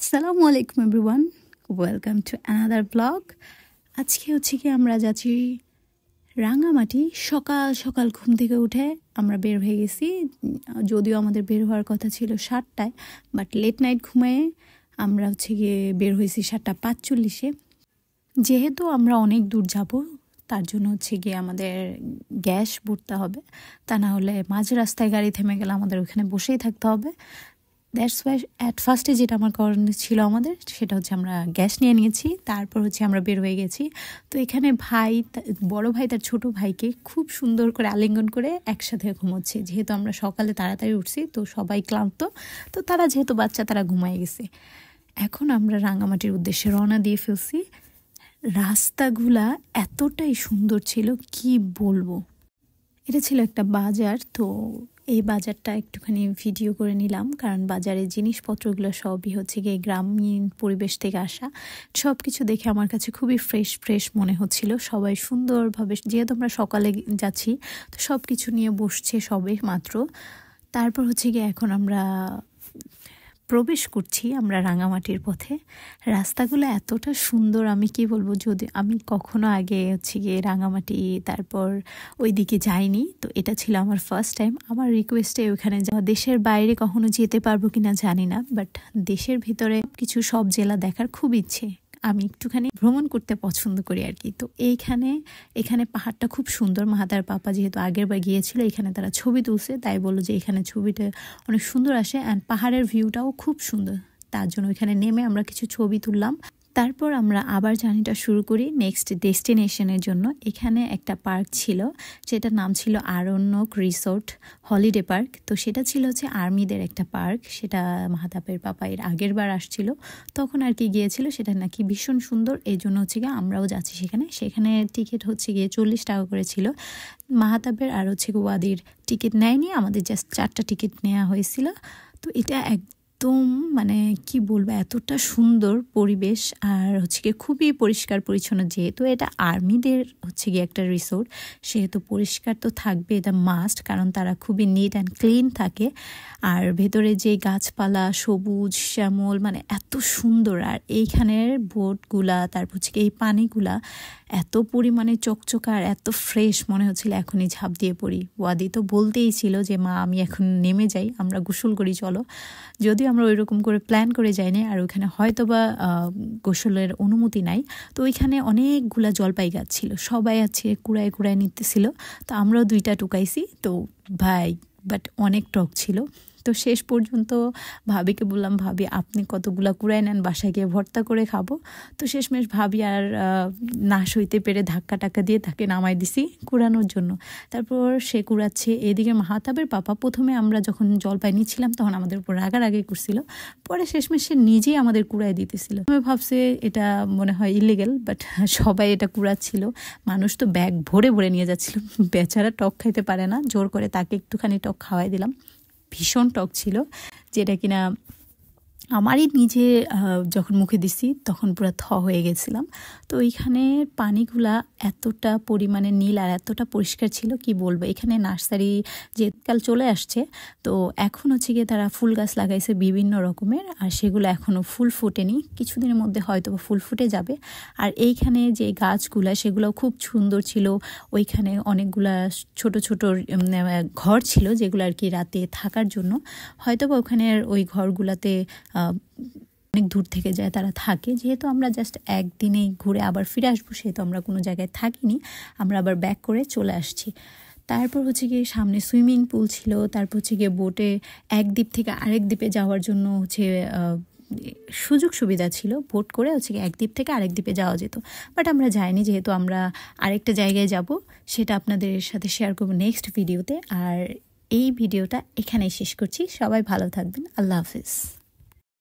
আসসালামু আলাইকুম everyone, welcome to another blog. আজকে হচ্ছে কি আমরা যাচ্ছি রাঙামাটি। সকাল সকাল ঘুম থেকে উঠে আমরা বের হয়ে গেছি। যদিও আমাদের বের হওয়ার কথা ছিল 7টায়, বাট লেট নাইট ঘুমায়ে আমরা হচ্ছে গিয়ে বের হয়েছি 7:45-এ। যেহেতু আমরা অনেক দূর যাব, তার জন্য হচ্ছে গিয়ে আমাদের গ্যাস ভরতে হবে, তা না হলে মাঝ রাস্তায় গাড়ি থেমে গেলে আমাদের ওখানে বসেই থাকতে হবে। দ্যাটস ওয়াই অ্যাট ফার্স্টে যেটা আমার করণীয় ছিল আমাদের, সেটা হচ্ছে আমরা গ্যাস নিয়ে নিয়েছি, তারপর হচ্ছে আমরা বের হয়ে গেছি। তো এখানে বড় ভাই তার ছোট ভাইকে খুব সুন্দর করে আলিঙ্গন করে একসাথে ঘুমোচ্ছে। যেহেতু আমরা সকালে তাড়াতাড়ি উঠছি, তো সবাই ক্লান্ত, তো তারা যেহেতু বাচ্চা তারা ঘুমায় গেছে। এখন আমরা রাঙামাটির উদ্দেশ্যে রওনা দিয়ে ফেলছি। রাস্তাগুলা এতটাই সুন্দর ছিল, কি বলবো। এটা ছিল একটা বাজার, তো এই বাজারটা একটুখানি ভিডিও করে নিলাম, কারণ বাজারের জিনিসপত্রগুলো সবই হচ্ছে গিয়ে গ্রামীণ পরিবেশ থেকে আসা। সব কিছু দেখে আমার কাছে খুবই ফ্রেশ মনে হচ্ছিল। সবাই সুন্দরভাবে, যেহেতু আমরা সকালে যাচ্ছি, তো সব কিছু নিয়ে বসছে সবে মাত্র। তারপর হচ্ছে গিয়ে এখন আমরা প্রবেশ করছি আমরা রাঙামাটির পথে। রাস্তাগুলো এতটা সুন্দর, আমি কি বলবো, যদি আমি কখনো আগে হচ্ছে গিয়ে রাঙামাটি তারপর ওই দিকে যাইনি, তো এটা ছিল আমার ফার্স্ট টাইম। আমার রিকোয়েস্টে ওখানে যাওয়া। দেশের বাইরে কখনো যেতে পারবো কিনা জানি না, বাট দেশের ভিতরে কিছু সব জেলা দেখার খুব ইচ্ছে। আমি একটুখানি ভ্রমণ করতে পছন্দ করি আর কি। তো এখানে পাহাড়টা খুব সুন্দর। মাহাতার পাপা যেহেতু আগের বার গিয়েছিল, এখানে তারা ছবি তুলছে, তাই বললো যে এখানে ছবিটা অনেক সুন্দর আসে, অ্যান্ড পাহাড়ের ভিউটাও খুব সুন্দর। তার জন্য ওইখানে নেমে আমরা কিছু ছবি তুললাম। তারপর আমরা আবার জার্নিটা শুরু করি নেক্সট ডেস্টিনেশনের জন্য। এখানে একটা পার্ক ছিল, যেটার নাম ছিল আরণ্যক রিসোর্ট হলিডে পার্ক। তো সেটা ছিল হচ্ছে আর্মিদের একটা পার্ক। সেটা মাহাতাবের পাপা এর আগের বার আসছিল, তখন আর কি গিয়েছিল। সেটা নাকি ভীষণ সুন্দর, এই জন্য হচ্ছে গিয়ে আমরাও যাচ্ছি সেখানে টিকিট হচ্ছে গিয়ে 40 টাকা করে ছিল। মাহাতাবের আর হচ্ছে ওয়াদির টিকিট নেয়নি, আমাদের জাস্ট 4টা টিকিট নেওয়া হয়েছিল। তো এটা একদম মানে কি বলবো, এতটা সুন্দর পরিবেশ, আর হচ্ছে গিয়ে খুবই পরিষ্কার পরিচ্ছন্ন। যেহেতু এটা আর্মিদের হচ্ছে গিয়ে একটা রিসোর্ট, সেহেতু পরিষ্কার তো থাকবে, এটা মাস্ট, কারণ তারা খুবই নিট অ্যান্ড ক্লিন থাকে। আর ভেতরে যে গাছপালা সবুজ শ্যামল, মানে এত সুন্দর। আর এইখানের বোটগুলা, তারপর হচ্ছে এই পানিগুলা এত পরিমাণে চকচকা আর এত ফ্রেশ, মনে হচ্ছিল এখনই ঝাঁপ দিয়ে পড়ি। ওয়াদি তো বলতেই ছিল যে মা আমি এখন নেমে যাই, আমরা গোসল করি চলো। যদিও আমরা ওই রকম করে প্ল্যান করে যাইনি, আর ওইখানে হয়তো বা গোসলের অনুমতি নাই। তো ওইখানে অনেকগুলা জলপাই গাছ ছিল, সবাই আছে কুড়ায় নিতেছিল। তো আমরাও 2টা টুকাইছি, তো ভাই বাট অনেক টক ছিল। তো শেষ পর্যন্ত ভাবিকে বললাম, ভাবি আপনি কতগুলা কুড়াই নেন, বাসায় গিয়ে ভর্তা করে খাবো। তো শেষমেশ ভাবি আর না সইতে পেরে ধাক্কা টাক্কা দিয়ে তাকে নামাই দিছি কুড়ানোর জন্য। তারপর সে কুড়াচ্ছে, এদিকে মাহাতাবের পাপা প্রথমে আমরা যখন জলপাই নিচ্ছিলাম তখন আমাদের উপর রাগারাগি করছিল, পরে শেষমেশ সে নিজেই আমাদের কুড়াই দিতেছিল। আমি ভাবছি এটা মনে হয় ইলিগেল, বাট সবাই এটা কুড়াচ্ছিল। মানুষ তো ব্যাগ ভরে ভরে নিয়ে যাচ্ছিল, বেচারা টক খাইতে পারে না, জোর করে তাকে একটুখানি টক খাওয়াই দিলাম। ভীষণ টক ছিল, যেটা কিনা আমারই নিজে যখন মুখে দিছি তখন পুরো হয়ে গেছিলাম। তো এইখানে পানিগুলা এতটা পরিমাণে নীল আর এতটা পরিষ্কার ছিল, কি বলবো। এখানে নার্সারি যে কাল চলে আসছে, তো এখন হচ্ছে গিয়ে তারা ফুল গাছ লাগাইছে বিভিন্ন রকমের, আর সেগুলো এখনও ফুল ফোটেনি, কিছুদিনের মধ্যে হয়তো ফুল ফুটে যাবে। আর এইখানে যে গাছগুলা সেগুলো খুব সুন্দর ছিল। ওইখানে অনেকগুলা ছোট ঘর ছিল, যেগুলো আর কি রাতে থাকার জন্য, হয়তো বা ওখানের ওই ঘরগুলাতে অনেক দূর থেকে যায় তারা থাকে। যেহেতু আমরা জাস্ট একদিনেই ঘুরে আবার ফিরে আসবো, সেহেতু আমরা কোনো জায়গায় থাকিনি, আমরা আবার ব্যাক করে চলে আসছি। তারপর হচ্ছে গিয়ে সামনে সুইমিং পুল ছিল। তারপর হচ্ছে গিয়ে বোটে এক দ্বীপ থেকে আরেক দ্বীপে যাওয়ার জন্য হচ্ছে সুযোগ সুবিধা ছিল, বোট করে হচ্ছে এক দ্বীপ থেকে আরেক দ্বীপে যাওয়া যেত, বাট আমরা যাইনি। যেহেতু আমরা আরেকটা জায়গায় যাব, সেটা আপনাদের সাথে শেয়ার করবো নেক্সট ভিডিওতে। আর এই ভিডিওটা এখানেই শেষ করছি। সবাই ভালো থাকবেন, আল্লাহ হাফিজ।